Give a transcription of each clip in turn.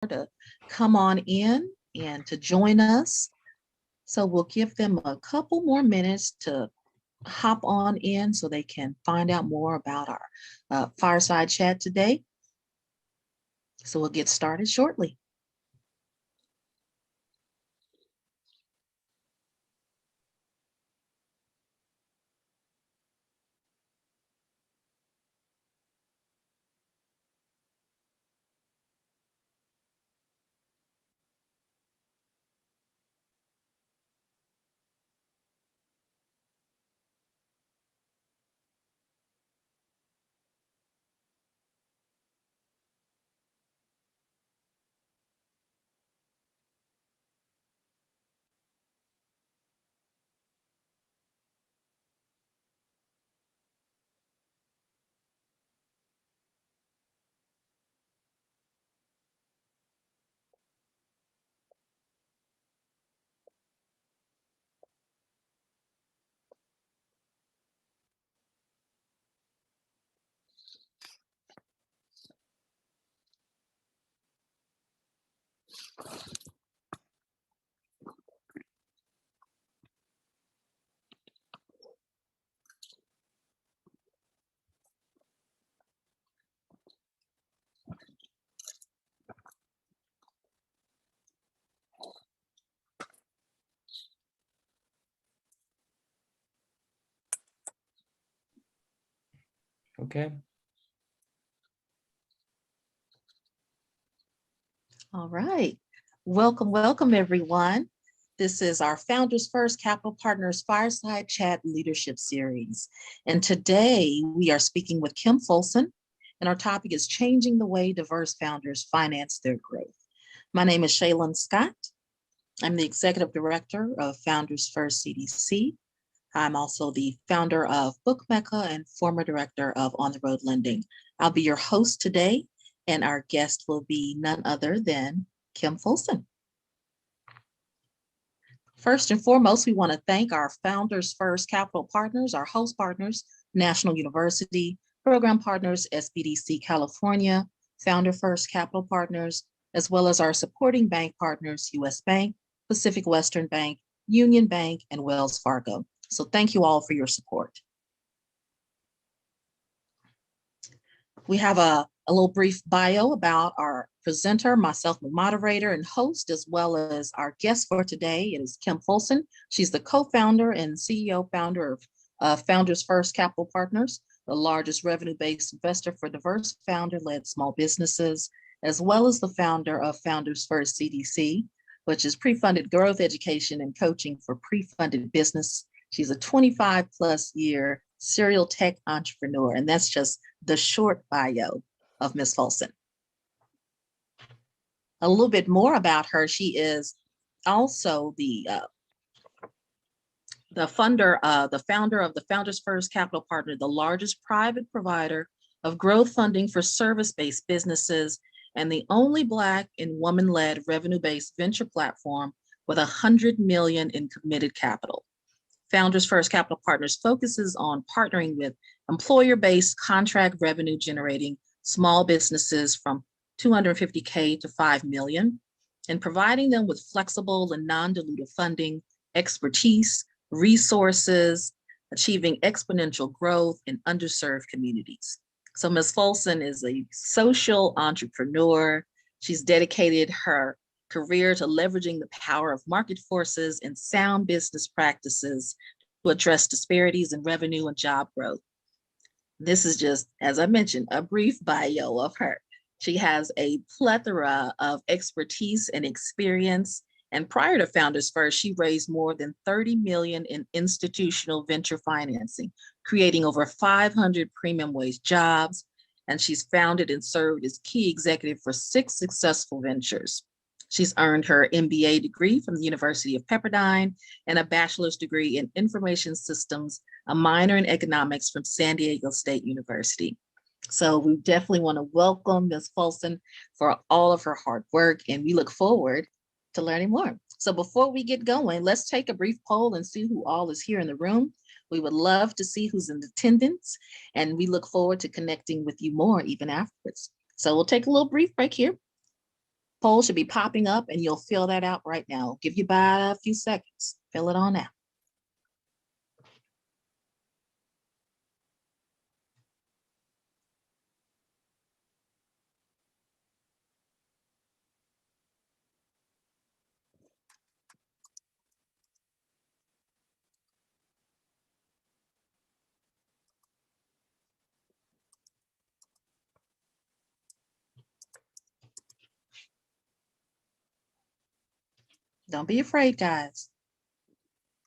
to come on in and to join us. So we'll give them a couple more minutes to hop on in so they can find out more about our fireside chat today. So we'll get started shortly. Okay. All right. Welcome everyone. This is our Founders First Capital Partners Fireside Chat Leadership Series. And today we are speaking with Kim Folsom, and our topic is changing the way diverse founders finance their growth. My name is Shaylin Scott. I'm the Executive Director of Founders First CDC. I'm also the founder of Book Mecca and former director of On the Road Lending. I'll be your host today, and our guest will be none other than Kim Folsom. First and foremost, we want to thank our Founders First Capital Partners, our host partners, National University, program partners, SBDC California, Founder First Capital Partners, as well as our supporting bank partners, US Bank, Pacific Western Bank, Union Bank, and Wells Fargo. So thank you all for your support. We have a little brief bio about our presenter, myself, the moderator and host, as well as our guest for today. It is Kim Folsom. She's the co-founder and CEO founder of Founders First Capital Partners, the largest revenue-based investor for diverse founder-led small businesses, as well as the founder of Founders First CDC, which is pre-funded growth education and coaching for pre-funded business. She's a 25 plus year serial tech entrepreneur, and that's just the short bio of Ms. Folsom. A little bit more about her. She is also the founder of the Founders First Capital Partner, the largest private provider of growth funding for service-based businesses, and the only Black and woman-led revenue-based venture platform with $100 million in committed capital. Founders First Capital Partners focuses on partnering with employer-based contract revenue generating small businesses from $250K to $5 million, and providing them with flexible and non-dilutive funding, expertise, resources, achieving exponential growth in underserved communities. So Ms. Folsom is a social entrepreneur. She's dedicated her career to leveraging the power of market forces and sound business practices to address disparities in revenue and job growth. This is just, as I mentioned, a brief bio of her. She has a plethora of expertise and experience. And prior to Founders First, she raised more than $30 million in institutional venture financing, creating over 500 premium wage jobs. And she's founded and served as key executive for 6 successful ventures. She's earned her MBA degree from the University of Pepperdine and a bachelor's degree in information systems, a minor in economics from San Diego State University. So we definitely want to welcome Ms. Folsom for all of her hard work, and we look forward to learning more. So before we get going, let's take a brief poll and see who all is here in the room. We would love to see who's in attendance, and we look forward to connecting with you more even afterwards. So we'll take a little brief break here. Poll should be popping up and you'll fill that out right now. I'll give you about a few seconds. Fill it on out. Don't be afraid, guys.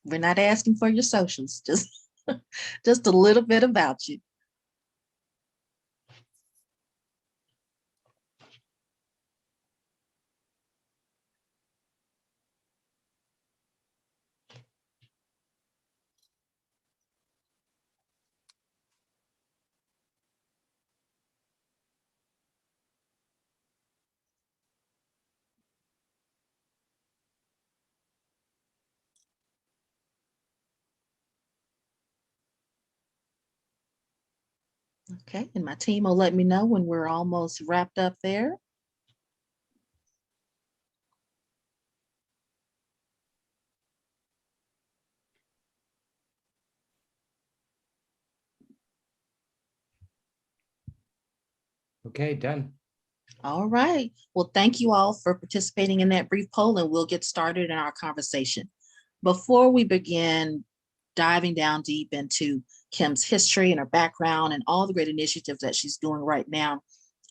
We're not asking for your socials, just a little bit about you. Okay, and my team will let me know when we're almost wrapped up there. Okay, done. All right. Well, thank you all for participating in that brief poll, and we'll get started in our conversation. Before we begin diving down deep into Kim's history and her background and all the great initiatives that she's doing right now,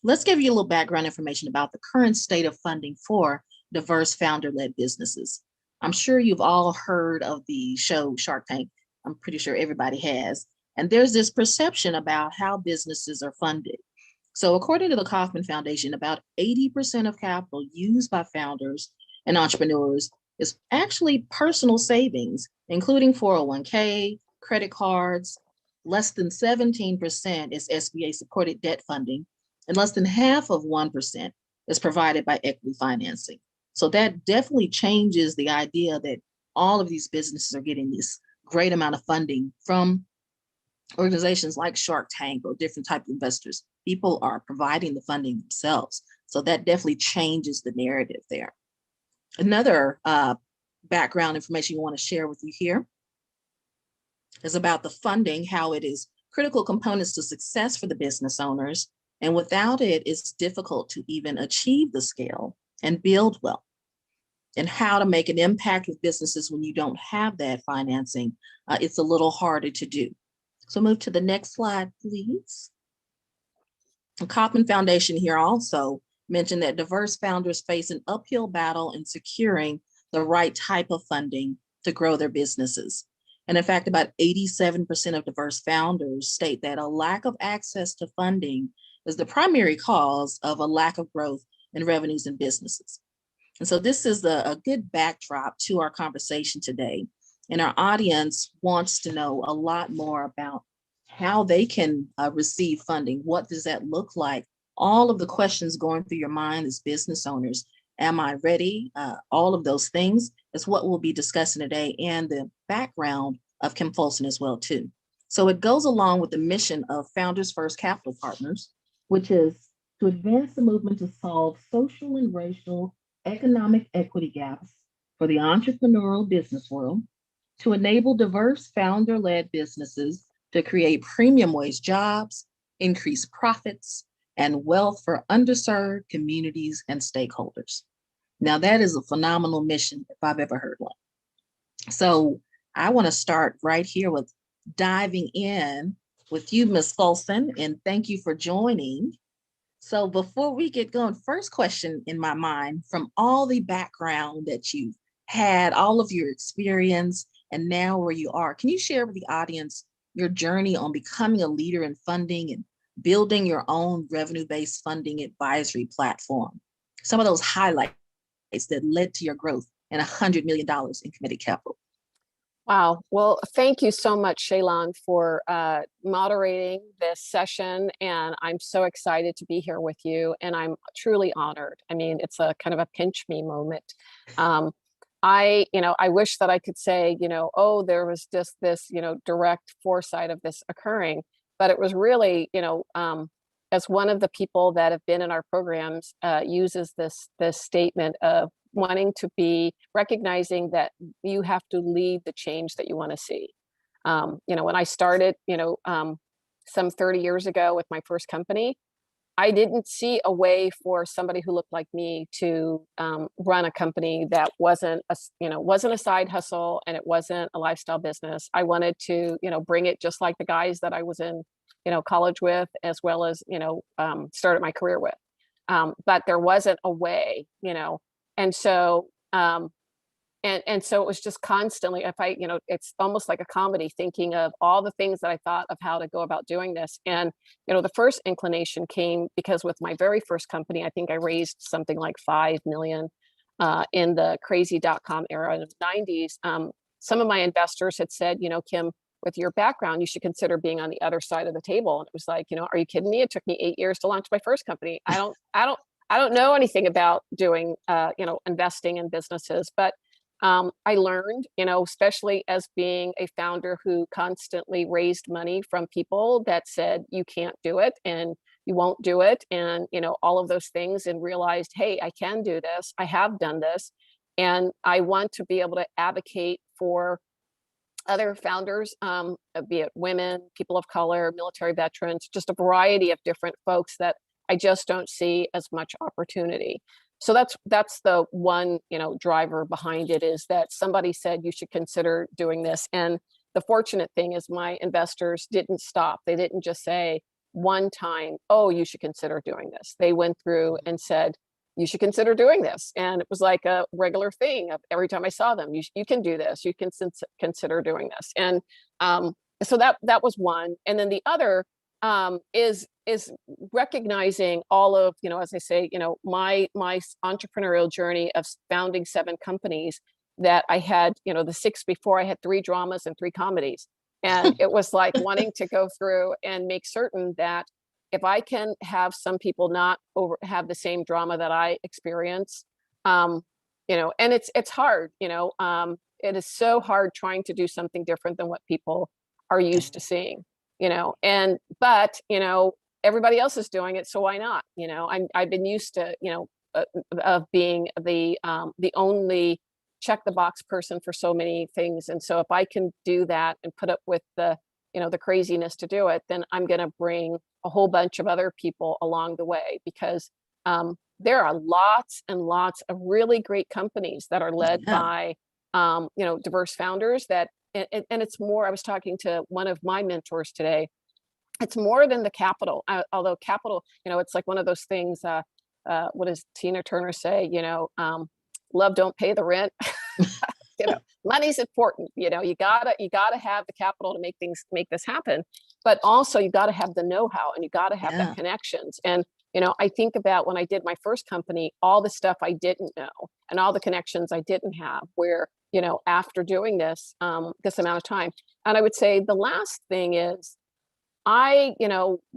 let's give you a little background information about the current state of funding for diverse founder-led businesses. I'm sure you've all heard of the show Shark Tank. I'm pretty sure everybody has. And there's this perception about how businesses are funded. So according to the Kauffman Foundation, about 80% of capital used by founders and entrepreneurs is actually personal savings, including 401k, credit cards. Less than 17% is SBA supported debt funding, and less than half of 1% is provided by equity financing. So that definitely changes the idea that all of these businesses are getting this great amount of funding from organizations like Shark Tank or different type of investors. People are providing the funding themselves. So that definitely changes the narrative there. Another background information we want to share with you here is about the funding, how it is critical components to success for the business owners. And without it, it's difficult to even achieve the scale and build wealth. And how to make an impact with businesses when you don't have that financing, it's a little harder to do. So move to the next slide, please. The Kauffman Foundation here also mentioned that diverse founders face an uphill battle in securing the right type of funding to grow their businesses. And in fact, about 87% of diverse founders state that a lack of access to funding is the primary cause of a lack of growth in revenues in businesses. And so this is a good backdrop to our conversation today. And our audience wants to know a lot more about how they can receive funding. What does that look like? All of the questions going through your mind as business owners. Am I ready? All of those things is what we'll be discussing today, and the background of Kim Folsom as well too. So it goes along with the mission of Founders First Capital Partners, which is to advance the movement to solve social and racial economic equity gaps for the entrepreneurial business world, to enable diverse founder-led businesses to create premium wage jobs, increase profits, and wealth for underserved communities and stakeholders. Now, that is a phenomenal mission if I've ever heard one. So I want to start right here with diving in with you, Ms. Folsom, and thank you for joining. So before we get going, first question in my mind, from all the background that you've had, all of your experience, and now where you are, can you share with the audience your journey on becoming a leader in funding and building your own revenue-based funding advisory platform? Some of those highlights that led to your growth and $100 million in committed capital. Wow. Well, thank you so much, Shaylon, for moderating this session. And I'm so excited to be here with you. And I'm truly honored. I mean, it's a kind of a pinch me moment. I wish that I could say, oh, there was just this, direct foresight of this occurring, but it was really, as one of the people that have been in our programs uses this statement of wanting to be recognizing that you have to lead the change that you want to see. When I started, some 30 years ago with my first company, I didn't see a way for somebody who looked like me to run a company that wasn't a side hustle, and it wasn't a lifestyle business. I wanted to, bring it just like the guys that I was in, college with, as well as, started my career with. But there wasn't a way, and so, and so it was just constantly, if I, it's almost like a comedy, thinking of all the things that I thought of how to go about doing this. And, the first inclination came because with my very first company, I think I raised something like 5 million in the crazy.com era in the 90s. Some of my investors had said, Kim, with your background, you should consider being on the other side of the table. And it was like, are you kidding me? It took me 8 years to launch my first company. I don't know anything about doing, investing in businesses, but I learned, especially as being a founder who constantly raised money from people that said, you can't do it and you won't do it. And, all of those things, and realized, hey, I can do this. I have done this. And I want to be able to advocate for other founders, be it women, people of color, military veterans, just a variety of different folks that I just don't see as much opportunity. So that's the one, driver behind it, is that somebody said you should consider doing this. And the fortunate thing is my investors didn't stop. They didn't just say one time, oh, you should consider doing this. They went through and said, you should consider doing this. And it was like a regular thing of every time I saw them, you can do this, you can consider doing this. And so that was one. And then the other is recognizing all of, as I say, my entrepreneurial journey of founding 7 companies, that I had, the 6 before, I had 3 dramas and 3 comedies. And it was like wanting to go through and make certain that if I can have some people not have the same drama that I experience, and it's hard, it is so hard trying to do something different than what people are used to seeing. But everybody else is doing it, so why not? I've been used to, of being the only check the box person for so many things. And so if I can do that and put up with the craziness to do it, then I'm going to bring a whole bunch of other people along the way, because there are lots and lots of really great companies that are led by, diverse founders that, and it's more, I was talking to one of my mentors today, it's more than the capital, although capital, it's like one of those things, what does Tina Turner say, love don't pay the rent. Money's important. You gotta have the capital to make this happen, but also you gotta have the know-how, and you gotta have the connections. And I think about when I did my first company, all the stuff I didn't know and all the connections I didn't have, where after doing this amount of time. And I would say the last thing is, I,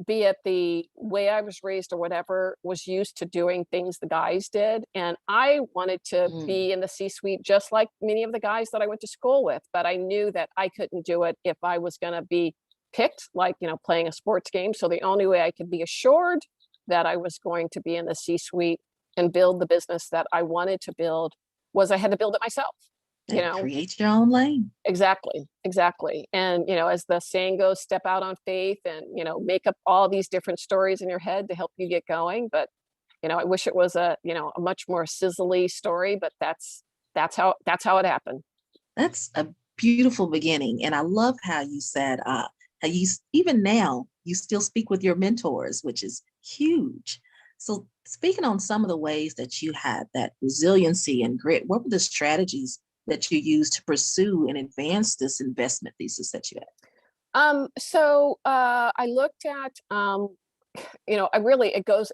be it the way I was raised or whatever, was used to doing things the guys did. And I wanted to be in the C-suite just like many of the guys that I went to school with. But I knew that I couldn't do it if I was going to be picked, like, playing a sports game. So the only way I could be assured that I was going to be in the C-suite and build the business that I wanted to build was I had to build it myself. Create your own lane. Exactly. And, as the saying goes, step out on faith and, make up all these different stories in your head to help you get going. But, I wish it was a much more sizzly story, but that's how it happened. That's a beautiful beginning. And I love how you said, how you, even now, you still speak with your mentors, which is huge. So speaking on some of the ways that you had that resiliency and grit, what were the strategies that you used to pursue and advance this investment thesis that you had? So I looked at, it goes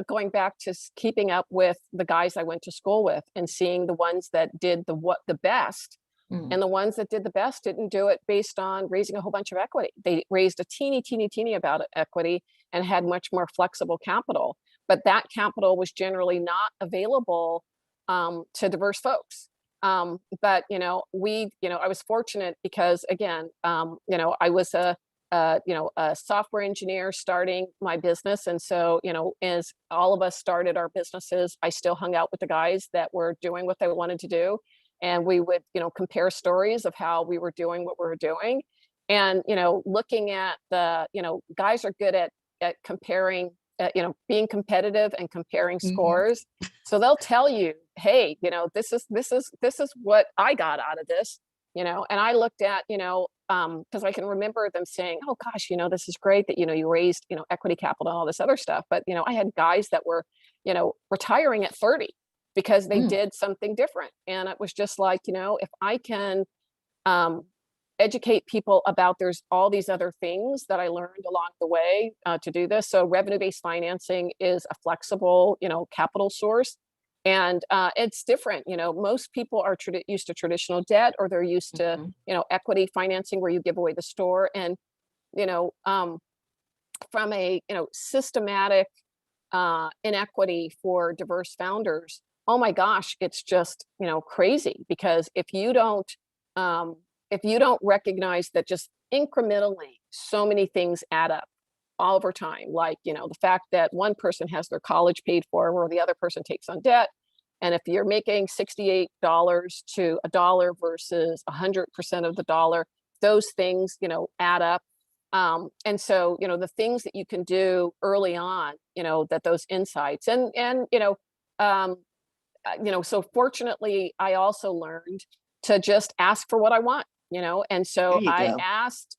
going back to keeping up with the guys I went to school with and seeing the ones that did the best. And the ones that did the best didn't do it based on raising a whole bunch of equity. They raised a teeny about equity and had much more flexible capital. But that capital was generally not available to diverse folks. But I was fortunate because, again, I was a a software engineer starting my business. And so, as all of us started our businesses, I still hung out with the guys that were doing what they wanted to do. And we would, compare stories of how we were doing what we were doing. And, looking at guys are good at comparing, being competitive and comparing scores. So they'll tell you, hey, this is what I got out of this, and I looked at, because I can remember them saying, oh gosh, this is great that, you raised, equity capital and all this other stuff. But, I had guys that were, retiring at 30 because they did something different. And it was just like, if I can educate people about there's all these other things that I learned along the way to do this. So revenue-based financing is a flexible, capital source. And it's different. Most people are used to traditional debt, or they're used to, equity financing where you give away the store. And, from a, systematic inequity for diverse founders, oh my gosh, it's just, crazy. Because if you don't recognize that just incrementally, so many things add up all over time, like, the fact that one person has their college paid for or the other person takes on debt. And if you're making $68 to $1 versus 100% of the dollar, those things, add up. And so, the things that you can do early on, that those insights so fortunately, I also learned to just ask for what I want. And so I asked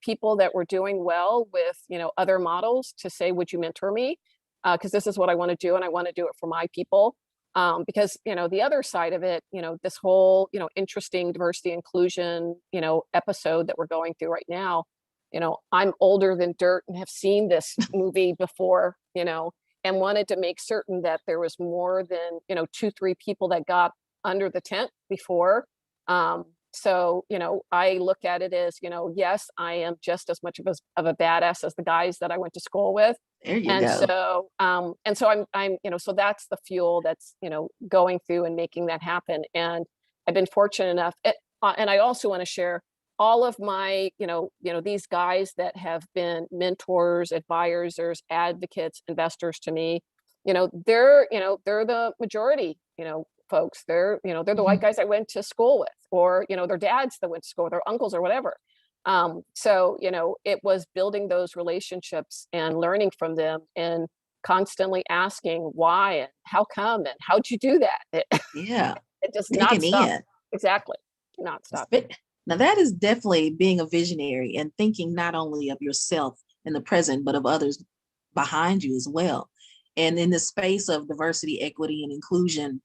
people that were doing well with, other models to say, would you mentor me? Because this is what I want to do, and I want to do it for my people. Because, the other side of it, this whole, interesting diversity inclusion, episode that we're going through right now, I'm older than dirt and have seen this movie before, and wanted to make certain that there was more than, 2-3 people that got under the tent before. So, I look at it as, yes, I am just as much of a badass as the guys that I went to school with. There you go. So I'm, so that's the fuel that's, going through and making that happen. And I've been fortunate enough. And I also want to share all of my, these guys that have been mentors, advisors, advocates, investors to me, they're the majority, folks. They're the white guys I went to school with, or, their dads that went to school with, their uncles or whatever. So, it was building those relationships and learning from them and constantly asking why and how come and how'd you do that? Yeah. It just not Digging stop. in. Exactly. Not stop. Now that is definitely being a visionary and thinking not only of yourself in the present, but of others behind you as well. And in the space of diversity, equity, and inclusion,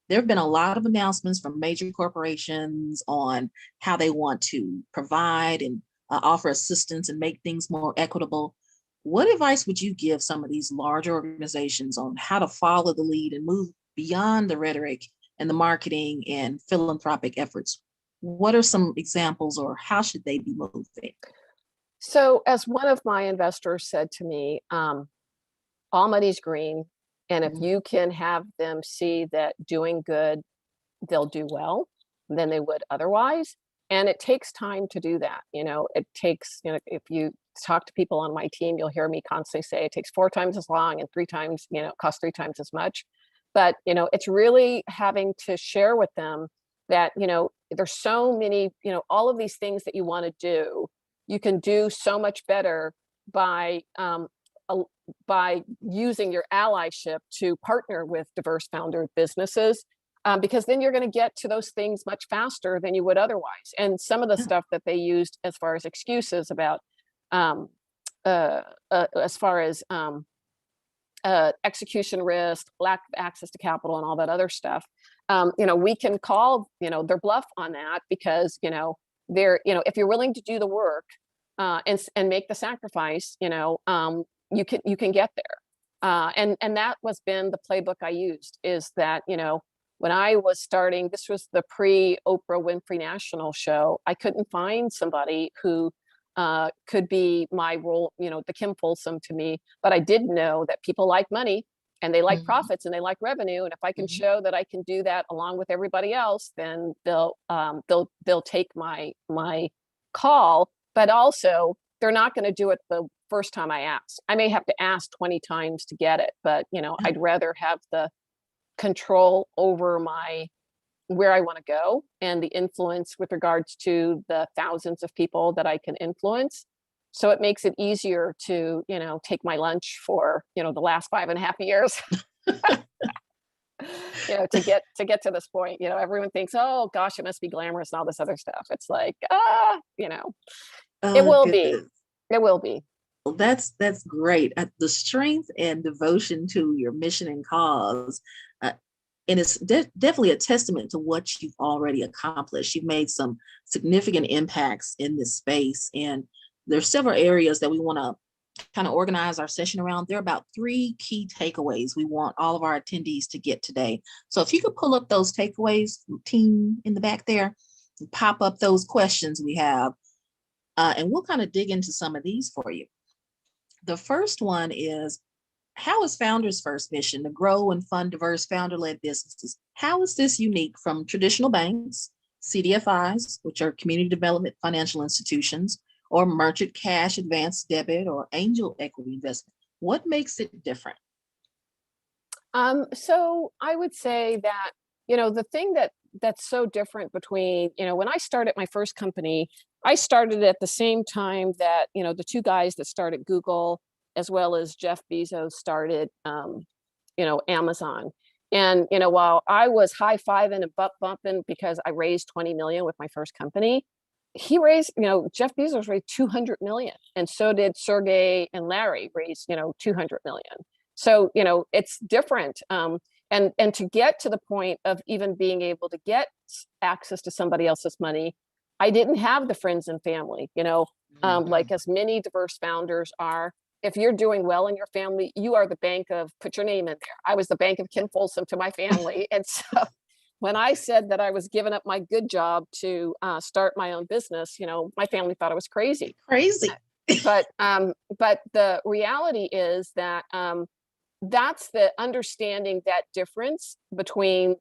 there have been a lot of announcements from major corporations on how they want to provide and offer assistance and make things more equitable. What advice would you give some of these large organizations on how to follow the lead and move beyond the rhetoric and the marketing and philanthropic efforts? What are some examples, or how should they be moving? So, as one of my investors said to me, all money's green. And if you can have them see that doing good, they'll do well than they would otherwise. And it takes time to do that. It takes, if you talk to people on my team, you'll hear me constantly say it takes 4 times as long and 3 times, costs 3 times as much. But, it's really having to share with them that, there's so many, all of these things that you want to do, you can do so much better by using your allyship to partner with diverse founder businesses, because then you're going to get to those things much faster than you would otherwise. And some of the stuff that they used as far as excuses about, as far as execution risk, lack of access to capital, and all that other stuff, we can call, their bluff on that, because, they're, if you're willing to do the work and make the sacrifice, you can get there. And that was been the playbook I used, is that, when I was starting, this was the pre-Oprah Winfrey National show, I couldn't find somebody who could be my role, the Kim Folsom to me, but I did know that people like money and they like profits and they like revenue. And if I can show that I can do that along with everybody else, then they'll take my call. But also they're not going to do it the first time I ask. I may have to ask 20 times to get it, but I'd rather have the control over where I want to go and the influence with regards to the thousands of people that I can influence. So it makes it easier to, take my lunch for, the last 5.5 years. To get to this point, everyone thinks, oh gosh, it must be glamorous and all this other stuff. It's like, it will be. Goodness. It will be. Well, that's great. The strength and devotion to your mission and cause. And it's definitely a testament to what you've already accomplished. You've made some significant impacts in this space. And there's several areas that we want to kind of organize our session around. There are about 3 key takeaways we want all of our attendees to get today. So if you could pull up those takeaways, team in the back there, and pop up those questions we have, and we'll kind of dig into some of these for you. The first one is, how is Founders First mission to grow and fund diverse founder-led businesses? How is this unique from traditional banks, CDFIs, which are community development financial institutions, or merchant cash advance debit or angel equity investment? What makes it different? So I would say that, the thing that's so different between, when I started my first company, I started at the same time that, the 2 guys that started Google, as well as Jeff Bezos started, Amazon. And, while I was high-fiving and butt bumping because I raised 20 million with my first company, he raised, Jeff Bezos raised 200 million. And so did Sergey and Larry raise, 200 million. So, it's different. And to get to the point of even being able to get access to somebody else's money, I didn't have the friends and family, like as many diverse founders are. If you're doing well in your family, you are the bank of, put your name in there. I was the bank of Kim Folsom to my family. And so when I said that I was giving up my good job to start my own business, my family thought I was crazy. Crazy. But the reality is that that's the understanding that difference between,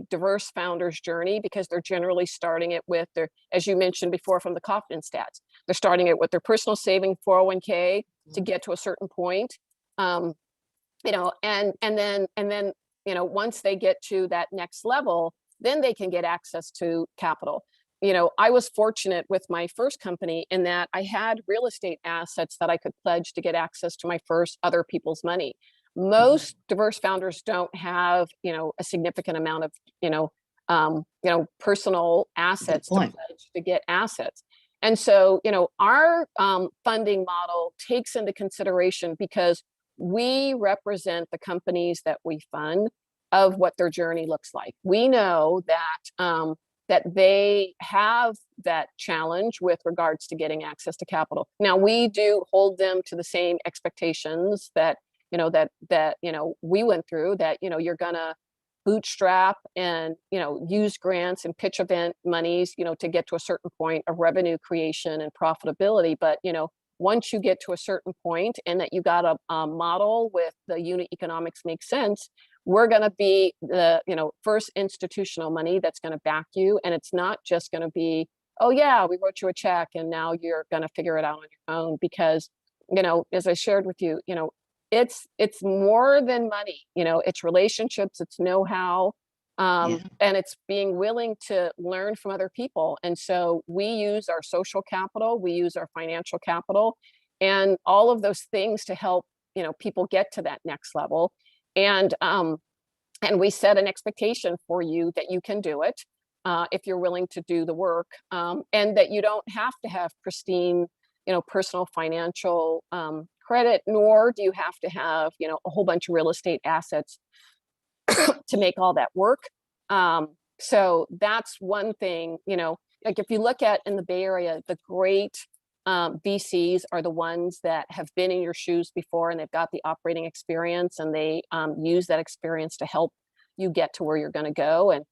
diverse founders' journey, because they're generally starting it with their, as you mentioned before from the Kaufman stats, they're starting it with their personal saving 401k to get to a certain point. And then, once they get to that next level, then they can get access to capital. I was fortunate with my first company in that I had real estate assets that I could pledge to get access to my first other people's money. Most diverse founders don't have, a significant amount of, personal assets to pledge to get assets. And so, our funding model takes into consideration, because we represent the companies that we fund, of what their journey looks like. We know that that they have that challenge with regards to getting access to capital. Now, we do hold them to the same expectations that we went through, that, you're gonna bootstrap and, use grants and pitch event monies, to get to a certain point of revenue creation and profitability. But, once you get to a certain point and that you got a model with the unit economics makes sense, we're going to be the, first institutional money that's going to back you. And it's not just going to be, oh yeah, we wrote you a check and now you're going to figure it out on your own. Because, as I shared with you, it's more than money, it's relationships, it's know-how, and it's being willing to learn from other people. And so we use our social capital, we use our financial capital, and all of those things to help, people get to that next level. And we set an expectation for you that you can do it if you're willing to do the work, and that you don't have to have pristine, personal financial credit, nor do you have to have, a whole bunch of real estate assets to make all that work. So that's one thing, like if you look at in the Bay Area, the great VCs are the ones that have been in your shoes before, and they've got the operating experience, and they use that experience to help you get to where you're going to go. And,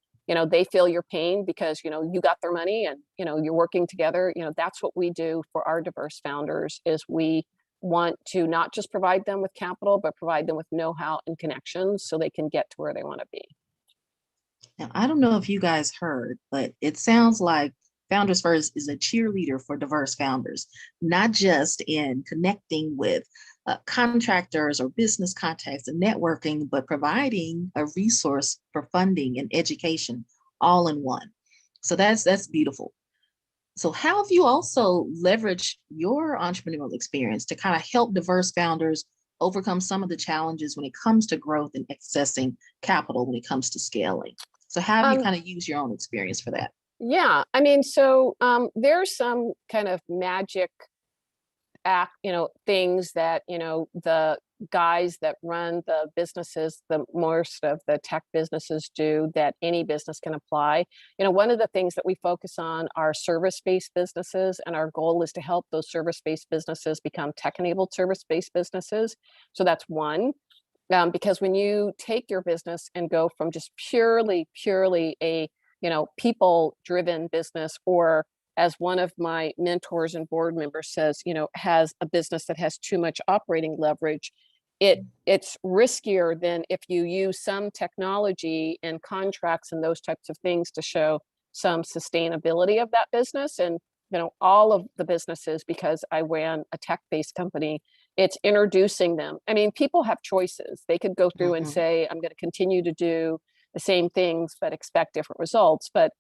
they feel your pain because, you got their money and, you're working together. That's what we do for our diverse founders, is we want to not just provide them with capital, but provide them with know-how and connections so they can get to where they want to be. Now, I don't know if you guys heard, but it sounds like Founders First is a cheerleader for diverse founders, not just in connecting with contractors or business contacts and networking, but providing a resource for funding and education all in one. So that's beautiful. So how have you also leveraged your entrepreneurial experience to kind of help diverse founders overcome some of the challenges when it comes to growth and accessing capital when it comes to scaling? So how have you kind of used your own experience for that? Yeah, I mean, so there's some kind of magic things that, the guys that run the businesses, the most of the tech businesses do that any business can apply. One of the things that we focus on are service-based businesses, and our goal is to help those service-based businesses become tech-enabled service-based businesses. So that's one. Because when you take your business and go from just purely a people-driven business, or as one of my mentors and board members says, has a business that has too much operating leverage, it's riskier than if you use some technology and contracts and those types of things to show some sustainability of that business. And all of the businesses, because I ran a tech-based company, it's introducing them. I mean, people have choices. They could go through and say, I'm going to continue to do the same things, but expect different results. But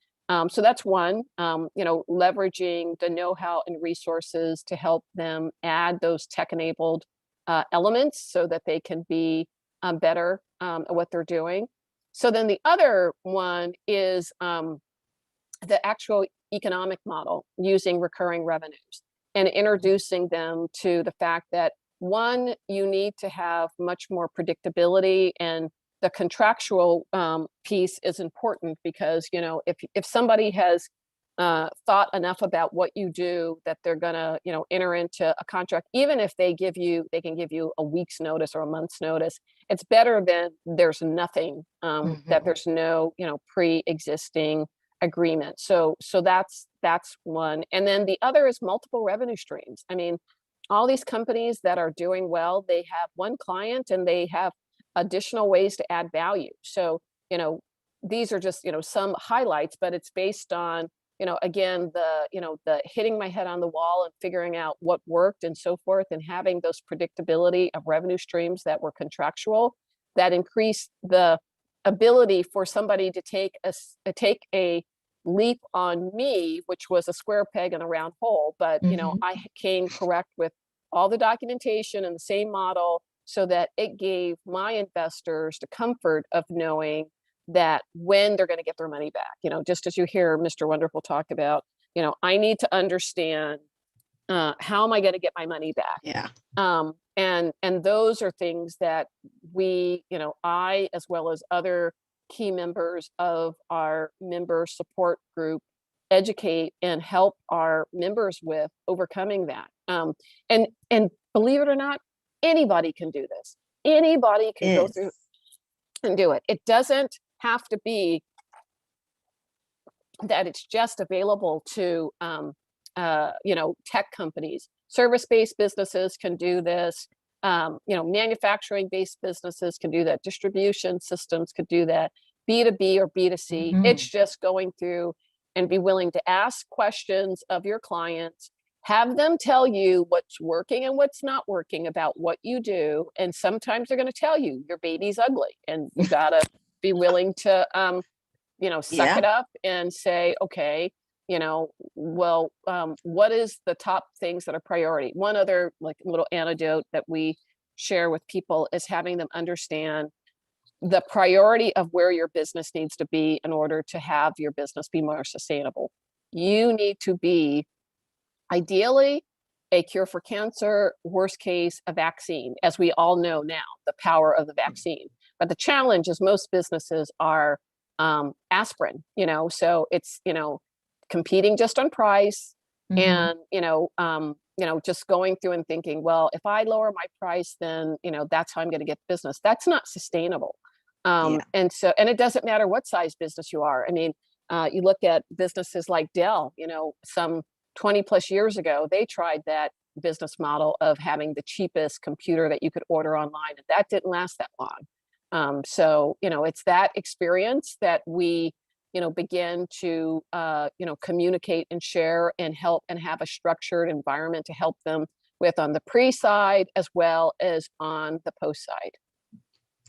so that's one, leveraging the know-how and resources to help them add those tech-enabled elements so that they can be better at what they're doing. So then the other one is the actual economic model using recurring revenues and introducing them to the fact that, one, you need to have much more predictability, and the contractual piece is important because, if somebody has thought enough about what you do that they're gonna, enter into a contract, even if they can give you a week's notice or a month's notice, it's better than there's nothing, that there's no, pre-existing agreement. So that's one. And then the other is multiple revenue streams. I mean, all these companies that are doing well, they have one client and they have additional ways to add value. So, these are just, some highlights, but it's based on, again, the hitting my head on the wall and figuring out what worked and so forth, and having those predictability of revenue streams that were contractual, that increased the ability for somebody to take a leap on me, which was a square peg in a round hole. But, I came correct with all the documentation and the same model, so that it gave my investors the comfort of knowing that when they're going to get their money back, just as you hear Mr. Wonderful talk about, I need to understand how am I going to get my money back? Yeah. And those are things that we, I, as well as other key members of our member support group, educate and help our members with overcoming that. And believe it or not, anybody can do this. Anybody can go through and do it. It doesn't have to be that it's just available to tech companies. Service-based businesses can do this. Manufacturing-based businesses can do that. Distribution systems could do that. B2B or B2C. It's just going through and be willing to ask questions of your clients, have them tell you what's working and what's not working about what you do. And sometimes they're going to tell you your baby's ugly, and you got to be willing to, suck it up and say, okay, what is the top things that are priority? One other little anecdote that we share with people is having them understand the priority of where your business needs to be in order to have your business be more sustainable. You need to be ideally a cure for cancer, worst case, a vaccine, as we all know now, the power of the vaccine. But the challenge is most businesses are aspirin, so it's, competing just on price, and, just going through and thinking, well, if I lower my price, then, that's how I'm going to get business. That's not sustainable. And it doesn't matter what size business you are. I mean, you look at businesses like Dell, some 20 plus years ago, they tried that business model of having the cheapest computer that you could order online, and that didn't last that long. So, it's that experience that we begin to, communicate and share and help and have a structured environment to help them with on the pre side as well as on the post side.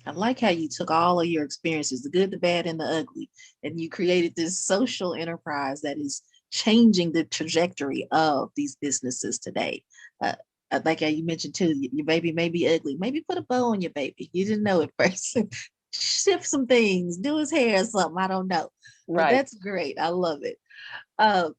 I like how you took all of your experiences, the good, the bad, and the ugly, and you created this social enterprise that is changing the trajectory of these businesses today. Uh, I like how you mentioned too, your baby may be ugly. Maybe put a bow on your baby. You didn't know at first. Shift some things, do his hair or something. I don't know. But Right. that's great. I love it. Uh,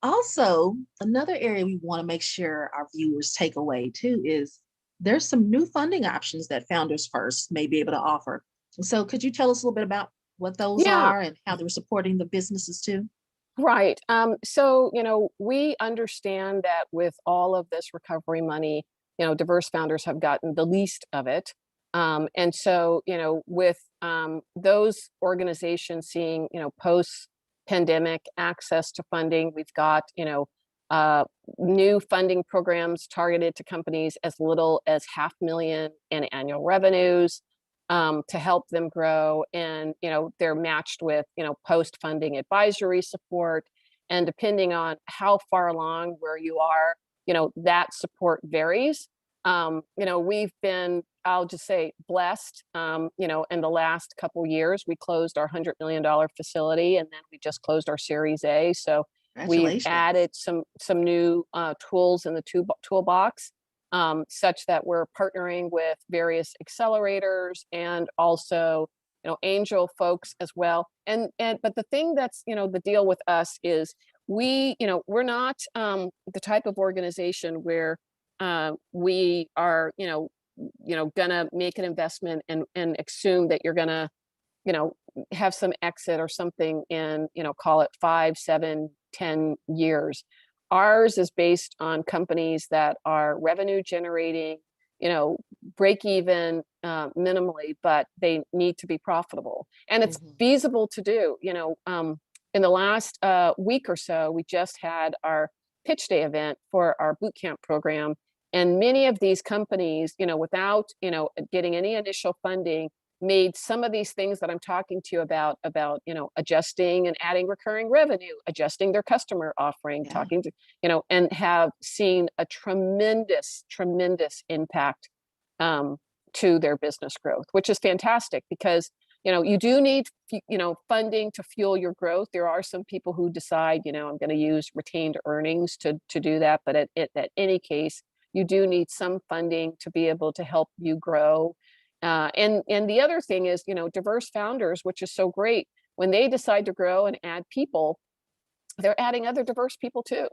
Also, another area we want to make sure our viewers take away too is there's some new funding options that Founders First may be able to offer. So could you tell us a little bit about what those Yeah. are and how they're supporting the businesses too? Right. So, we understand that with all of this recovery money, diverse founders have gotten the least of it. And so, with those organizations seeing, post pandemic access to funding, we've got, uh, new funding programs targeted to companies as little as 500,000 in annual revenues, to help them grow. And, they're matched with, post-funding advisory support. And depending on how far along where you are, that support varies. We've been, I'll just say, blessed, in the last couple years. We closed our $100 million facility, and then we just closed our Series A. So we've Congratulations. added some new tools in the toolbox, such that we're partnering with various accelerators and also, angel folks as well. And but the thing that's, the deal with us is we're not the type of organization where we are, gonna make an investment and assume that you're gonna, you know, have some exit or something in, call it 5, 7, 10 years. Ours is based on companies that are revenue generating, you know, break even minimally, but they need to be profitable. And it's Mhm. feasible to do. In the last week or so, we just had our pitch day event for our boot camp program. And many of these companies, without, getting any initial funding, made some of these things that I'm talking to you about, adjusting and adding recurring revenue, adjusting their customer offering, Yeah. talking to, and have seen a tremendous, tremendous impact to their business growth, which is fantastic because, you do need, funding to fuel your growth. There are some people who decide, I'm going to use retained earnings to do that. But at any case, you do need some funding to be able to help you grow. And the other thing is, diverse founders, which is so great, when they decide to grow and add people, they're adding other diverse people too.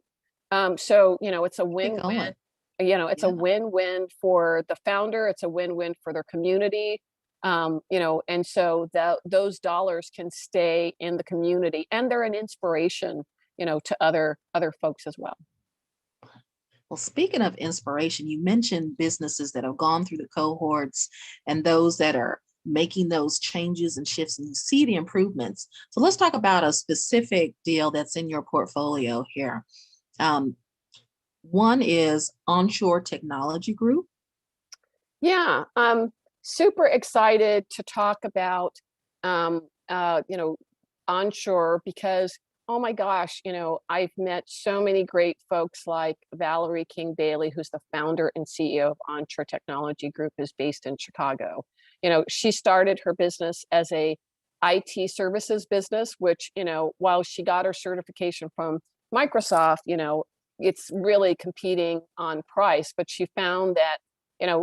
So, it's a Keep it win-win. going. It's a Yeah. win-win for the founder. It's a win-win for their community. And so those dollars can stay in the community, and they're an inspiration, to other folks as well. Well, speaking of inspiration, you mentioned businesses that have gone through the cohorts and those that are making those changes and shifts, and you see the improvements. So let's talk about a specific deal that's in your portfolio here. Um, One is Onshore Technology Group. Yeah, I'm super excited to talk about, um, onshore because, oh my gosh, I've met so many great folks like Valerie King Bailey, who's the founder and CEO of Onshore Technology Group, is based in Chicago. She started her business as a IT services business, which, while she got her certification from Microsoft, it's really competing on price, but she found that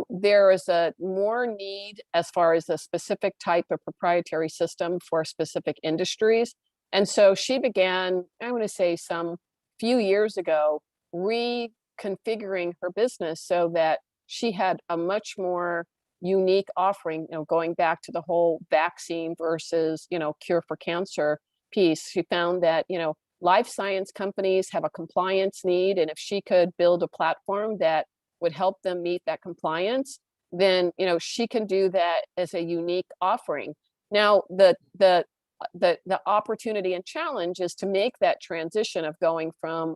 there is a more need as far as a specific type of proprietary system for specific industries. And so she began, I want to say some few years ago, reconfiguring her business so that she had a much more unique offering, going back to the whole vaccine versus, cure for cancer piece. She found that, life science companies have a compliance need. And if she could build a platform that would help them meet that compliance, then she can do that as a unique offering. Now, the opportunity and challenge is to make that transition of going from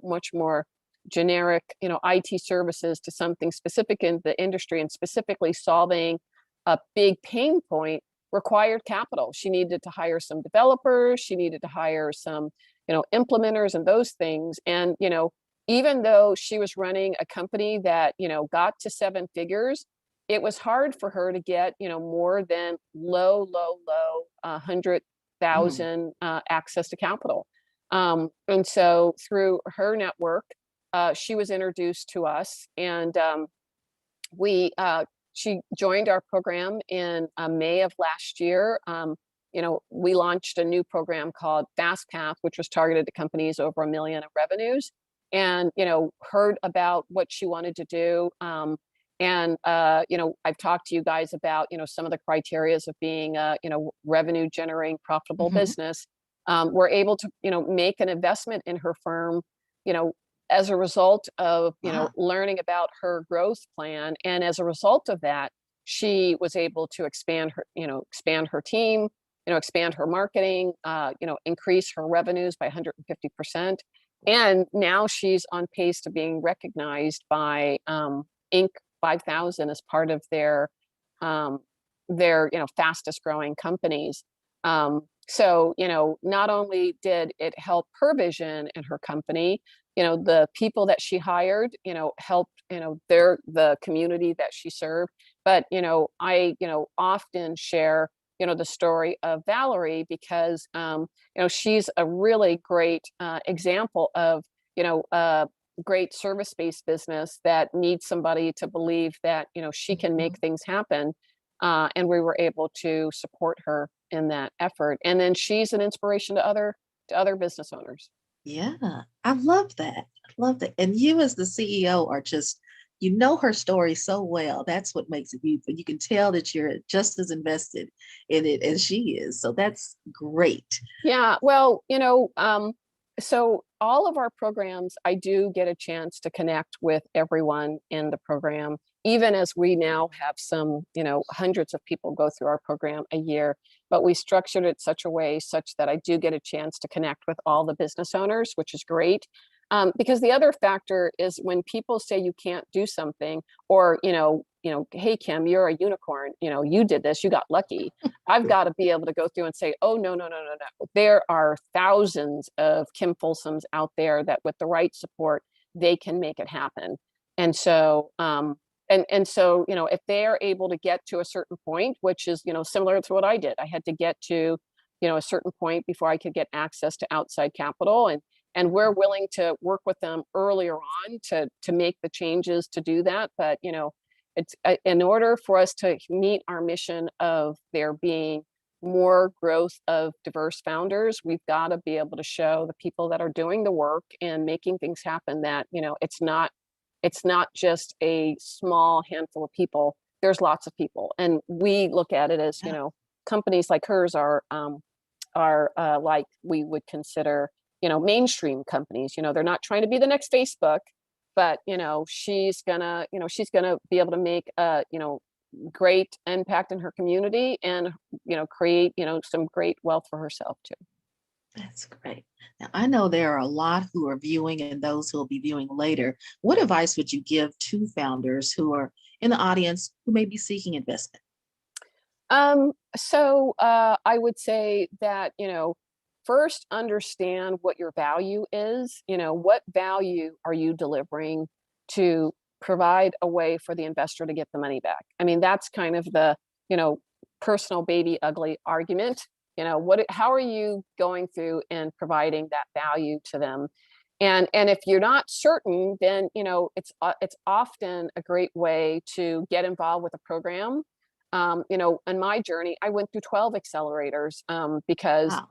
much more generic IT services to something specific in the industry and specifically solving a big pain point required capital. She needed to hire some developers. She needed to hire some, implementers and those things. And, even though she was running a company that, got to 7 figures, it was hard for her to get, more than low, 100,000 access to capital. And so through her network, she was introduced to us, and we she joined our program in May of last year. We launched a new program called Fast Path, which was targeted to companies over $1 million of revenues, and heard about what she wanted to do. I've talked to you guys about some of the criterias of being a revenue generating profitable business. We're able to make an investment in her firm, as a result of learning about her growth plan, and as a result of that, she was able to expand her team, expand her marketing, increase her revenues by 150%, and now she's on pace to being recognized by Inc. 5000 as part of their fastest growing companies. So not only did it help her vision and her company, the people that she hired, helped, the community that she served. But, I, often share, the story of Valerie because, she's a really great example of, a great service-based business that needs somebody to believe that, she can make things happen. And we were able to support her in that effort. And then she's an inspiration to other business owners. Yeah, I love that. I love that. And you as the CEO are just, her story so well. That's what makes it beautiful. You can tell that you're just as invested in it as she is. So that's great. Yeah, well, so all of our programs, I do get a chance to connect with everyone in the program, even as we now have some, hundreds of people go through our program a year, but we structured it such a way such that I do get a chance to connect with all the business owners, which is great. Because the other factor is when people say you can't do something, or, hey, Kim, you're a unicorn, you did this, you got lucky. I've got to be able to go through and say, oh, no. There are thousands of Kim Folsoms out there that with the right support, they can make it happen. And so, so, if they are able to get to a certain point, which is, similar to what I did, I had to get to, a certain point before I could get access to outside capital. And we're willing to work with them earlier on to make the changes to do that. But, it's in order for us to meet our mission of there being more growth of diverse founders, we've got to be able to show the people that are doing the work and making things happen that, it's not just a small handful of people. There's lots of people. And we look at it as, companies like hers are like we would consider, mainstream companies. They're not trying to be the next Facebook, but she's gonna be able to make a great impact in her community and create some great wealth for herself too. That's great. Now, I know there are a lot who are viewing and those who will be viewing later. What advice would you give to founders who are in the audience who may be seeking investment? So I would say that, first understand what your value is. What value are you delivering to provide a way for the investor to get the money back? I mean, that's kind of the, personal baby ugly argument. How are you going through and providing that value to them? And if you're not certain, then, it's often a great way to get involved with a program. In my journey, I went through 12 accelerators because Wow.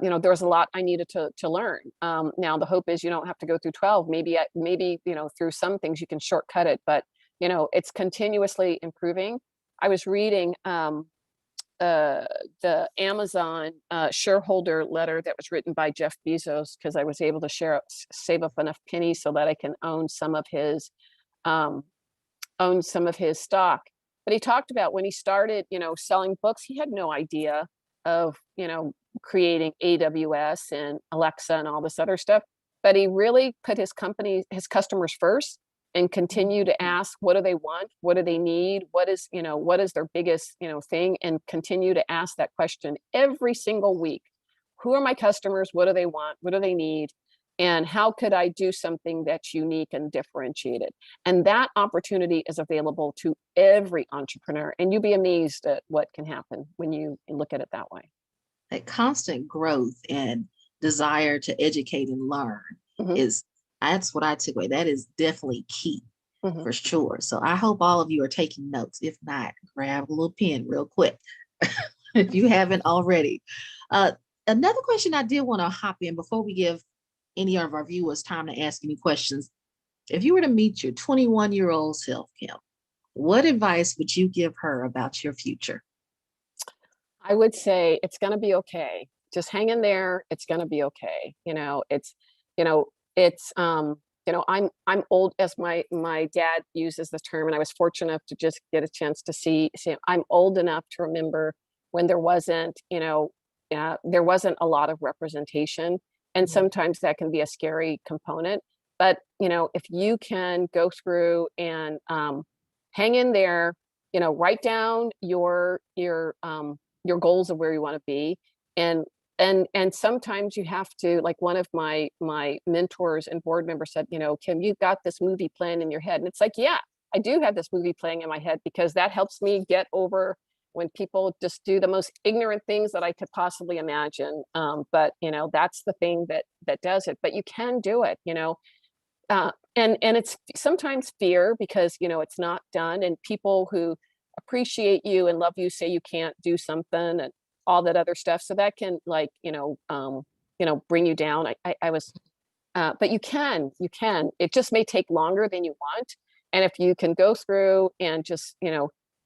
There was a lot I needed to learn. Now the hope is you don't have to go through 12. Maybe through some things you can shortcut it, but it's continuously improving. I was reading the Amazon shareholder letter that was written by Jeff Bezos because I was able to save up enough pennies so that I can own some of his stock. But he talked about when he started, selling books, he had no idea of, creating AWS and Alexa and all this other stuff. But he really put his customers first. and continue to ask, what do they want? What do they need? What is their biggest, thing? And continue to ask that question every single week. Who are my customers? What do they want? What do they need? And how could I do something that's unique and differentiated? And that opportunity is available to every entrepreneur. And you'd be amazed at what can happen when you look at it that way. That constant growth and desire to educate and learn Mhm. that's what I took away. That is definitely key Mhm. for sure. So I hope all of you are taking notes. If not, grab a little pen real quick if you haven't already. Another question I did want to hop in before we give any of our viewers time to ask any questions. If you were to meet your 21-year-old self, Kim, what advice would you give her about your future? I would say it's going to be okay. Just hang in there. It's going to be okay. I'm old, as my dad uses the term, and I was fortunate enough to just get a chance to see him. I'm old enough to remember when there wasn't a lot of representation, and sometimes that can be a scary component. But if you can go through and hang in there, write down your goals of where you want to be, and sometimes you have to, like one of my mentors and board members said, Kim, you've got this movie playing in your head. And it's like, yeah, I do have this movie playing in my head, because that helps me get over when people just do the most ignorant things that I could possibly imagine. But that's the thing that does it. But you can do it. And it's sometimes fear, because it's not done, and people who appreciate you and love you say you can't do something, and all that other stuff. So that can, like, bring you down. I was, but you can. It just may take longer than you want. And if you can go through and just,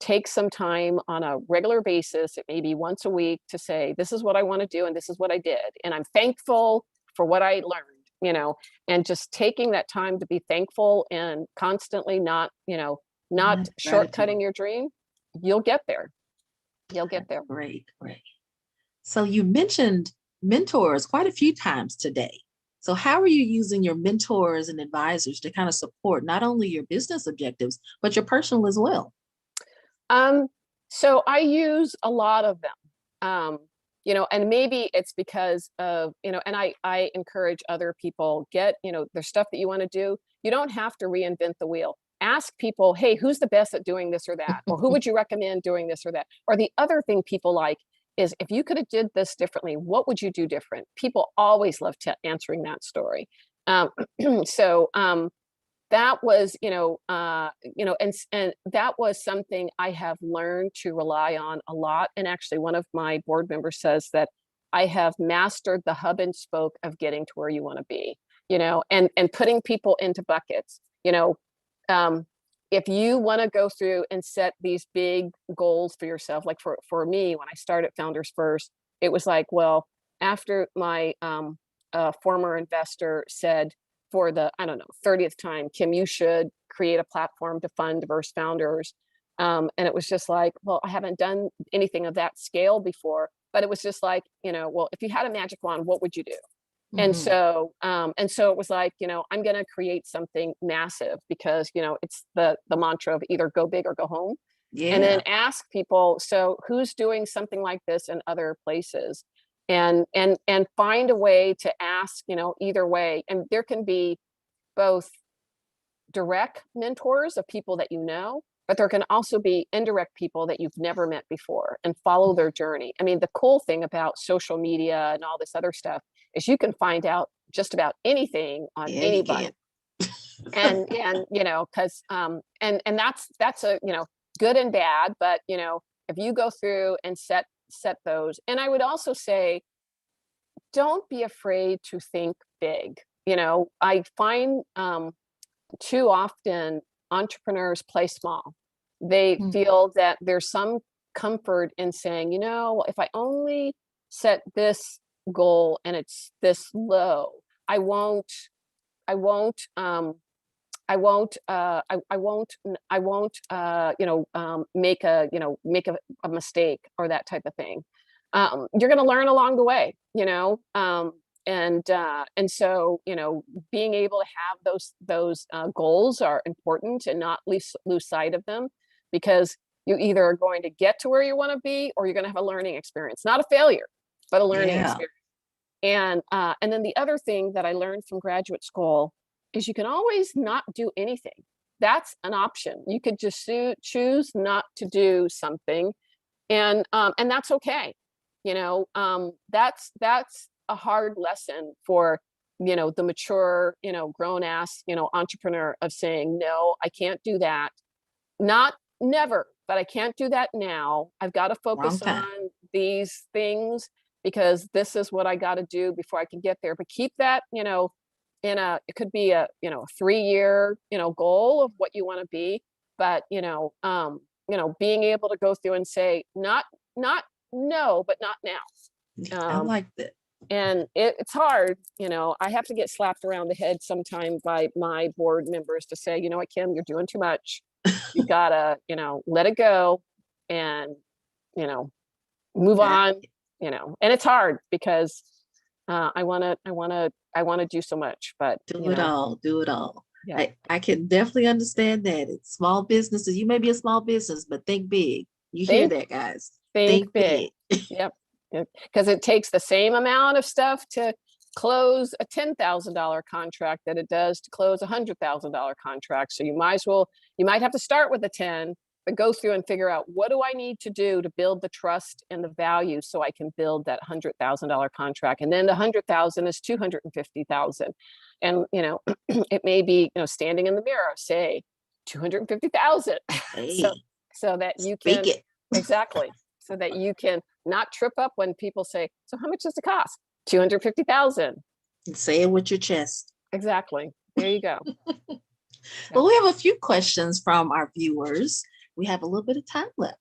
take some time on a regular basis, it may be once a week, to say, this is what I want to do, and this is what I did, and I'm thankful for what I learned, and just taking that time to be thankful, and constantly not shortcutting your dream, you'll get there. You'll get there. Great. So you mentioned mentors quite a few times today. So how are you using your mentors and advisors to kind of support not only your business objectives, but your personal as well? So I use a lot of them. And maybe it's because of, and I encourage other people, there's stuff that you want to do. You don't have to reinvent the wheel. Ask people, hey, who's the best at doing this or that? Or who would you recommend doing this or that? Or the other thing people like is, if you could have did this differently, what would you do different? People always love answering that story. So that was, and that was something I have learned to rely on a lot. And actually, one of my board members says that I have mastered the hub and spoke of getting to where you want to be, and putting people into buckets. If you want to go through and set these big goals for yourself, like for me, when I started Founders First, it was like, well, after my former investor said, for the, 30th time, Kim, you should create a platform to fund diverse founders. And it was just like, well, I haven't done anything of that scale before, but it was just like, well, if you had a magic wand, what would you do? And so it was like, I'm going to create something massive, because, it's the mantra of either go big or go home. Yeah. And then ask people, so who's doing something like this in other places? And find a way to ask, either way. And there can be both direct mentors of people that but there can also be indirect people that you've never met before, and follow their journey. I mean, the cool thing about social media and all this other stuff is you can find out just about anything on anybody. And because and that's a good and bad, but if you go through and set those. And I would also say, don't be afraid to think big. I find too often entrepreneurs play small. They feel that there's some comfort in saying, if I only set this goal and it's this low, I won't make a mistake, or that type of thing. You're going to learn along the way, And so, being able to have those goals are important and not lose sight of them, because you either are going to get to where you want to be, or you're going to have a learning experience, not a failure, but a learning Yeah. experience. And then the other thing that I learned from graduate school is you can always not do anything. That's an option. You could just choose not to do something, and that's okay. That's a hard lesson for the mature, grown ass, entrepreneur, of saying, no, I can't do that. Not never, but I can't do that now. I've got to focus time. on these things, because this is what I got to do before I can get there. But keep that, it could be a 3-year, goal of what you want to be. But, being able to go through and say, not no, but not now. I like that. And it's hard. I have to get slapped around the head sometimes by my board members to say, what, Kim, you're doing too much. You gotta, let it go and, move on, and it's hard because I want to do so much, but do it all. Yeah. I can definitely understand that. It's small businesses. You may be a small business, but think big. You hear that, guys? Think big. Yep. Because it takes the same amount of stuff to close a $10,000 contract that it does to close a $100,000 contract. So you might have to start with a 10, but go through and figure out, what do I need to do to build the trust and the value so I can build that $100,000 contract. And then the 100,000 is 250,000. And, it may be, standing in the mirror, say 250,000. Hey, so that you can, speak it. exactly. So that you can not trip up when people say, so how much does it cost? 250,000. And say it with your chest. Exactly. There you go. Well, we have a few questions from our viewers. We have a little bit of time left.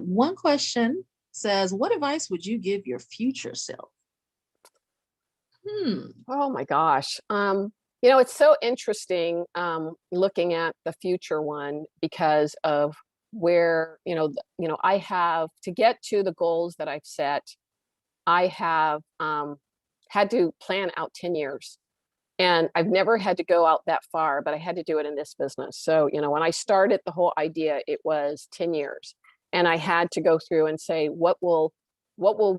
One question says, what advice would you give your future self? Oh my gosh. It's so interesting looking at the future one, because of where, I have to get to the goals that I've set. I have had to plan out 10 years. And I've never had to go out that far, but I had to do it in this business. So, when I started the whole idea, it was 10 years. And I had to go through and say, what will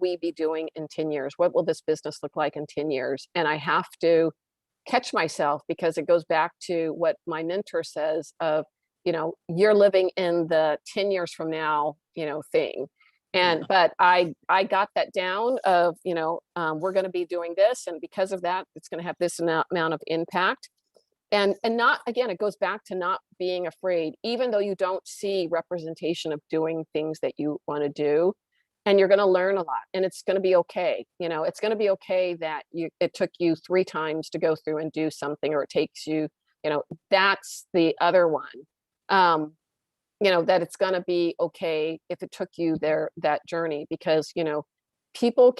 we be doing in 10 years? What will this business look like in 10 years? And I have to catch myself, because it goes back to what my mentor says of, you're living in the 10 years from now, thing. And, but I got that down of, we're going to be doing this. And because of that, it's going to have this amount of impact. And not, again, it goes back to not being afraid, even though you don't see representation of doing things that you want to do. And you're going to learn a lot, and it's going to be okay. It's going to be okay that it took you 3 times to go through and do something, or it takes you, that's the other one. That it's going to be okay if it took you that journey, because, people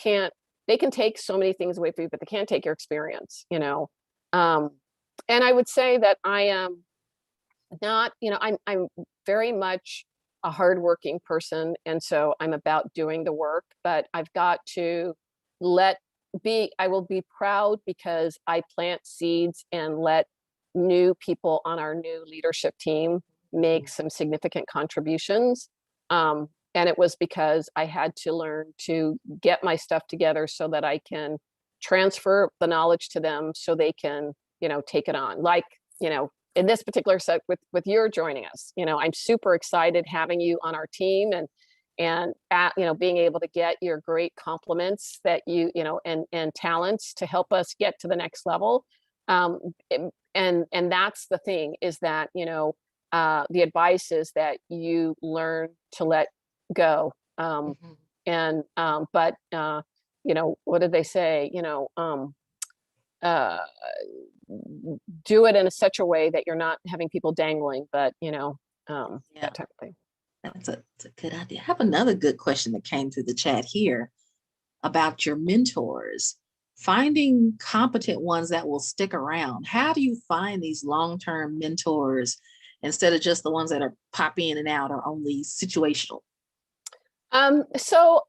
they can take so many things away from you, but they can't take your experience, and I would say that I am not, I'm very much a hardworking person. And so I'm about doing the work, but I've got to I will be proud, because I plant seeds and let new people on our new leadership team make some significant contributions. And it was because I had to learn to get my stuff together so that I can transfer the knowledge to them so they can, take it on. Like, in this particular set with your joining us, I'm super excited having you on our team, and being able to get your great compliments that and talents to help us get to the next level. And that's the thing, is that, the advice is that you learn to let go. And, but, what did they say? Do it in such a way that you're not having people dangling, but, that type of thing. That's a good idea. I have another good question that came through the chat here about your mentors. Finding competent ones that will stick around. How do you find these long-term mentors instead of just the ones that are pop in and out or only situational? So,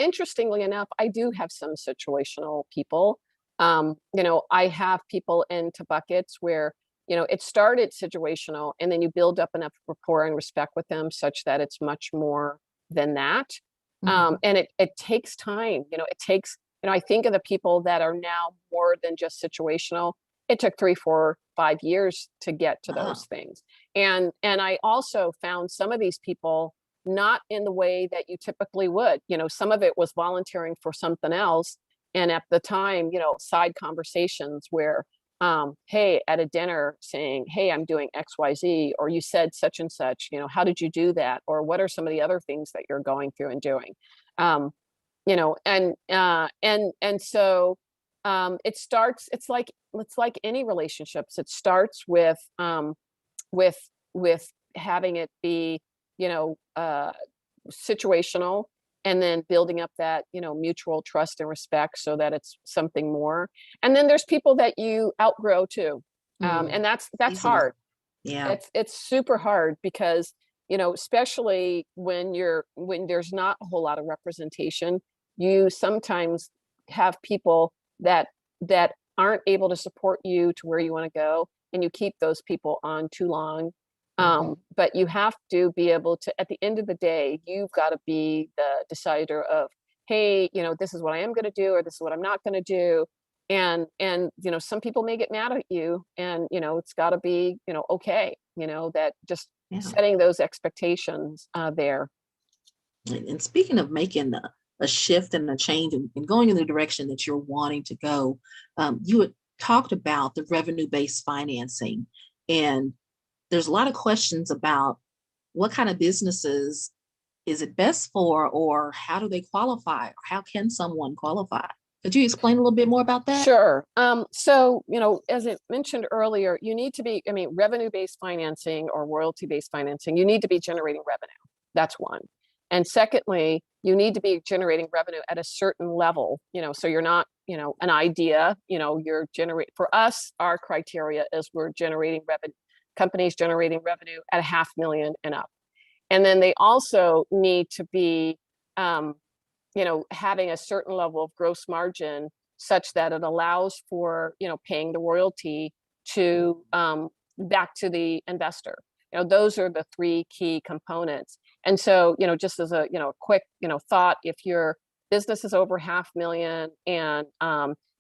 interestingly enough, I do have some situational people. I have people into buckets where, it started situational, and then you build up enough rapport and respect with them such that it's much more than that. And it takes time. It takes, I think of the people that are now more than just situational. It took 3, 4, 5 years to get to Wow. those things. And I also found some of these people not in the way that you typically would. Some of it was volunteering for something else. And at the time, side conversations where, hey, at a dinner saying, hey, I'm doing XYZ, or you said such and such, how did you do that? Or what are some of the other things that you're going through and doing? And so it starts, it's like any relationships. It starts with with with having it be, situational, and then building up that, mutual trust and respect so that it's something more. And then there's people that you outgrow too. And that's Easily. hard. Yeah. It's super hard because, especially when there's not a whole lot of representation, you sometimes have people that aren't able to support you to where you want to go, and you keep those people on too long. But you have to be able to, at the end of the day, you've got to be the decider of, hey, this is what I am going to do, or this is what I'm not going to do. And some people may get mad at you, and it's got to be, okay, that just Yeah. setting those expectations there. And speaking of making a shift and a change and going in the direction that you're wanting to go, you had talked about the revenue-based financing, and there's a lot of questions about what kind of businesses is it best for, or how do they qualify, or how can someone qualify? Could you explain a little bit more about that? Sure. So, as I mentioned earlier, you need to be, revenue-based financing or royalty-based financing, you need to be generating revenue. That's one. And secondly, you need to be generating revenue at a certain level, so you're not, an idea, for us, our criteria is we're generating revenue, companies generating revenue at $500,000 and up. And then they also need to be, having a certain level of gross margin such that it allows for, paying the royalty to back to the investor. Those are the 3 key components. And so, just as a, quick, thought, if your business is over $500,000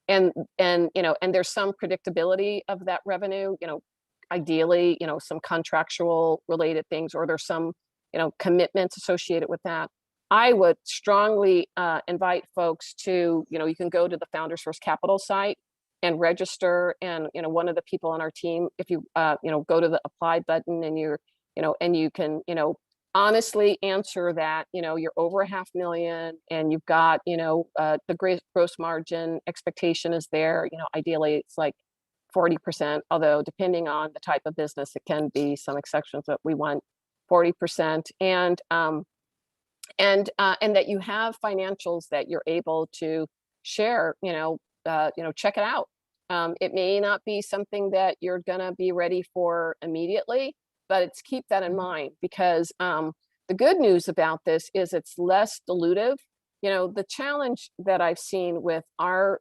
and there's some predictability of that revenue, ideally, some contractual related things, or there's some, commitments associated with that. I would strongly invite folks to, you can go to the Founders First Capital site and register. And, one of the people on our team, if you, go to the apply button and and you can, honestly answer that, you're over $500,000 and you've got, the gross margin expectation is there. Ideally it's like 40%, although depending on the type of business, it can be some exceptions, that we want 40%. And that you have financials that you're able to share, check it out. It may not be something that you're gonna be ready for immediately, but it's keep that in mind, because the good news about this is it's less dilutive. The challenge that I've seen with our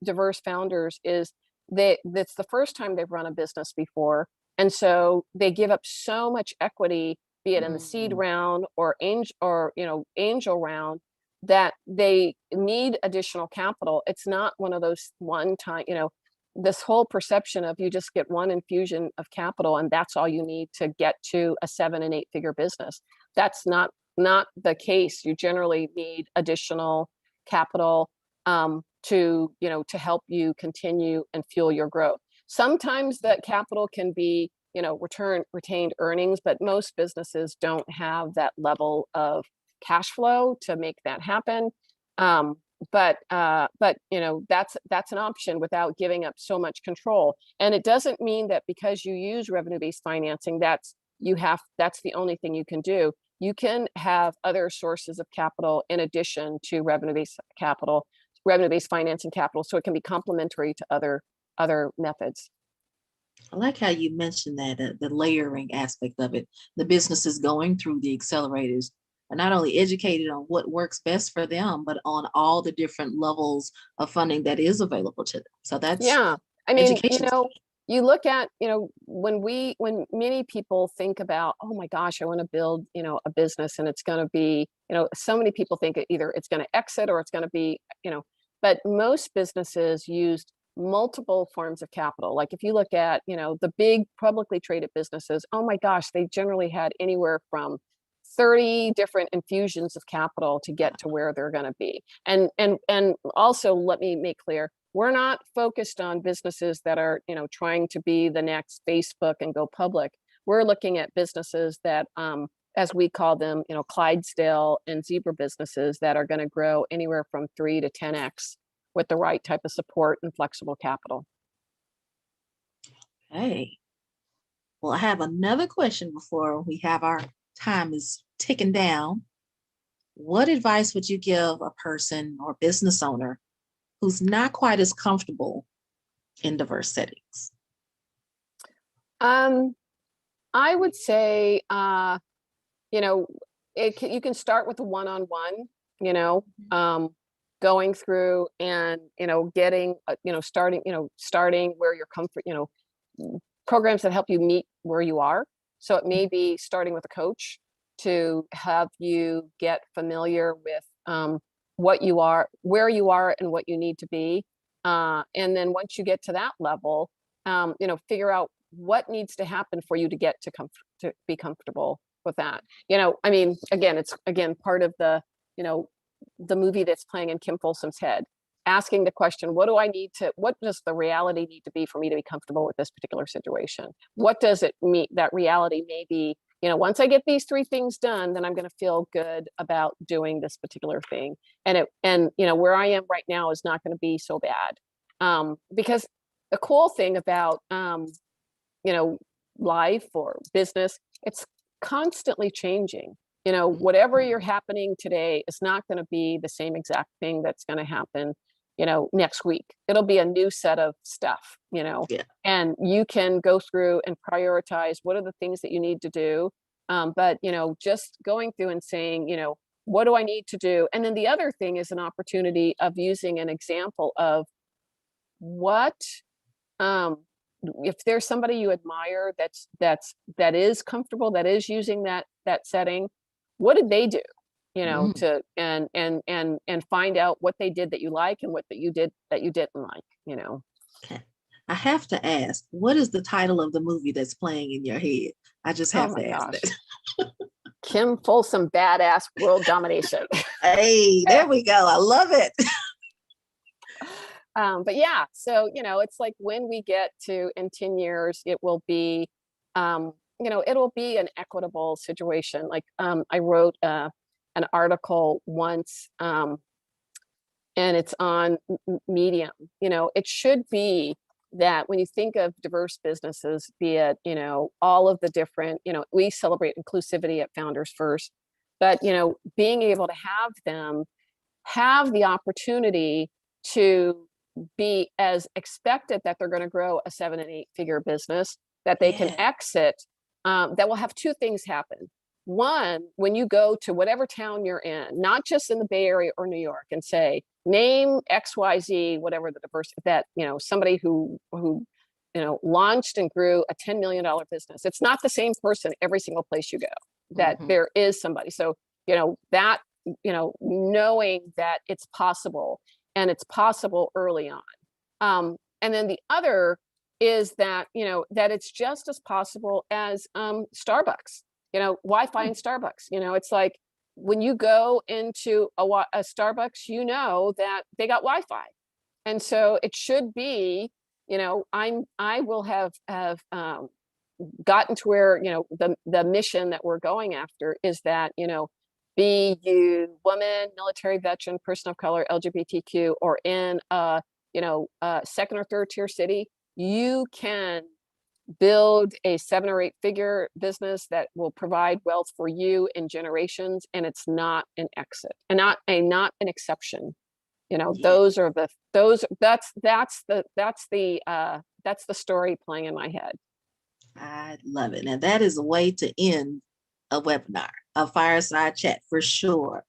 diverse founders is that's the first time they've run a business before. And so they give up so much equity, be it in the seed round or angel round, that they need additional capital. It's not one of those one time, this whole perception of you just get one infusion of capital and that's all you need to get to a 7 and 8 figure business. That's not the case. You generally need additional capital to help you continue and fuel your growth. Sometimes that capital can be, retained earnings, but most businesses don't have that level of cash flow to make that happen. But that's an option without giving up so much control. And it doesn't mean that because you use revenue-based financing, that's the only thing you can do. You can have other sources of capital in addition to revenue-based financing capital, so it can be complementary to other methods. I like how you mentioned that the layering aspect of it. The business is going through the accelerators. are not only educated on what works best for them, but on all the different levels of funding that is available to them. So that's Yeah. I mean, education. you look at, when many people think about, oh my gosh, I want to build, a business, and it's going to be, so many people think either it's going to exit or it's going to be, but most businesses used multiple forms of capital. Like if you look at, the big publicly traded businesses, oh my gosh, they generally had anywhere from 30 different infusions of capital to get to where they're going to be. And also, let me make clear, we're not focused on businesses that are, trying to be the next Facebook and go public. We're looking at businesses that, as we call them, Clydesdale and zebra businesses that are going to grow anywhere from 3 to 10x with the right type of support and flexible capital. Hey, well, I have another question before we have our time is ticking down. What advice would you give a person or business owner who's not quite as comfortable in diverse settings? I would say, you can start with a one-on-one, going through and, getting, starting where you're programs that help you meet where you are. So it may be starting with a coach to have you get familiar with, what you are, where you are, and what you need to be. And then once you get to that level, figure out what needs to happen for you to get to be comfortable with that. I mean, again, it's part of the, the movie that's playing in Kim Folsom's head, asking the question, what does the reality need to be for me to be comfortable with this particular situation? What does it mean? That reality may be, once I get these 3 things done, then I'm going to feel good about doing this particular thing. And where I am right now is not going to be so bad. Because the cool thing about, life or business, it's constantly changing. Whatever you're happening today is not going to be the same exact thing that's going to happen, next week. It'll be a new set of stuff, Yeah. and you can go through and prioritize what are the things that you need to do. But, just going through and saying, what do I need to do? And then the other thing is an opportunity of using an example of what, if there's somebody you admire that is comfortable, that is using that setting, what did they do? To and find out what they did that you like and what that you did that you didn't like. Okay. I have to ask, what is the title of the movie that's playing in your head? I just have to ask that. Kim Folsom, Badass World Domination. Hey, there we go. I love it. But yeah, so, it's like when we get to in 10 years, it will be, it'll be an equitable situation. Like, I wrote an article once, and it's on Medium. It should be that when you think of diverse businesses, be it, all of the different, we celebrate inclusivity at Founders First, but, being able to have them have the opportunity to be as expected that they're going to grow a 7 and 8 figure business, that they can exit, that will have 2 things happen. One, when you go to whatever town you're in, not just in the Bay Area or New York, and say, name XYZ, whatever the diverse, that, somebody who launched and grew a $10 million business. It's not the same person every single place you go, that there is somebody. So, that, knowing that it's possible, and it's possible early on. And then the other is that, that it's just as possible as Starbucks, Wi-Fi in Starbucks. It's like when you go into a Starbucks, that they got Wi-Fi. And so it should be, I will have gotten to where, the mission that we're going after is that, be you woman, military veteran, person of color, LGBTQ, or in a second or third tier city, you can build a 7 or 8 figure business that will provide wealth for you in generations, and it's not an exit and not an exception. Those are that's the story playing in my head. I love it. And that is a way to end a webinar. a fireside chat for sure.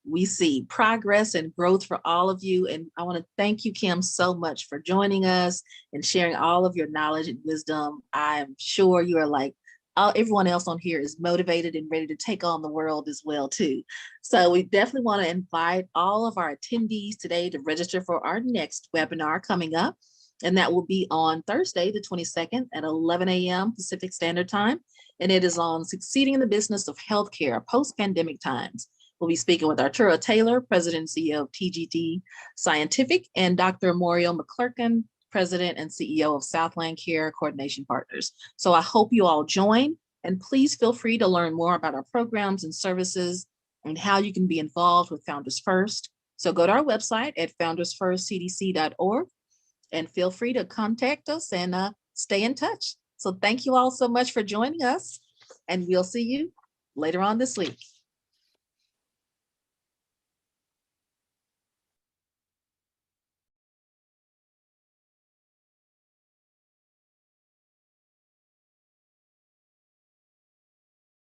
We see progress and growth for all of you. And I want to thank you, Kim, so much for joining us and sharing all of your knowledge and wisdom. I'm sure you are like everyone else on here is motivated and ready to take on the world as well too. So we definitely want to invite all of our attendees today to register for our next webinar coming up. And that will be on Thursday, the 22nd at 11 a.m. Pacific Standard Time. And it is on succeeding in the business of healthcare post-pandemic times. We'll be speaking with Arturo Taylor, President and CEO of TGT Scientific, and Dr. Muriel McClurkin, President and CEO of Southland Care Coordination Partners. So I hope you all join, and please feel free to learn more about our programs and services and how you can be involved with Founders First. So go to our website at foundersfirstcdc.org and feel free to contact us and stay in touch. So thank you all so much for joining us, and we'll see you later on this week.